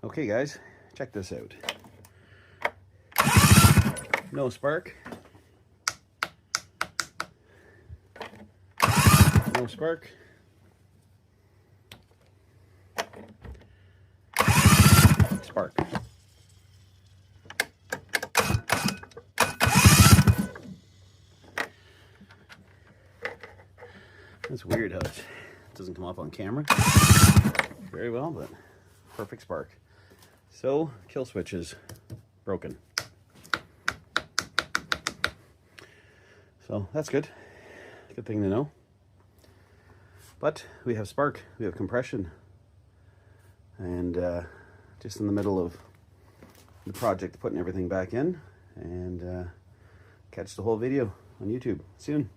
Okay guys, check this out. No spark. No spark. Spark. That's weird how it doesn't come off on camera very well, but perfect spark. So, kill switch is broken. So that's good. Good thing to know. But we have spark, we have compression, and just in the middle of the project, putting everything back in, and catch the whole video on YouTube soon.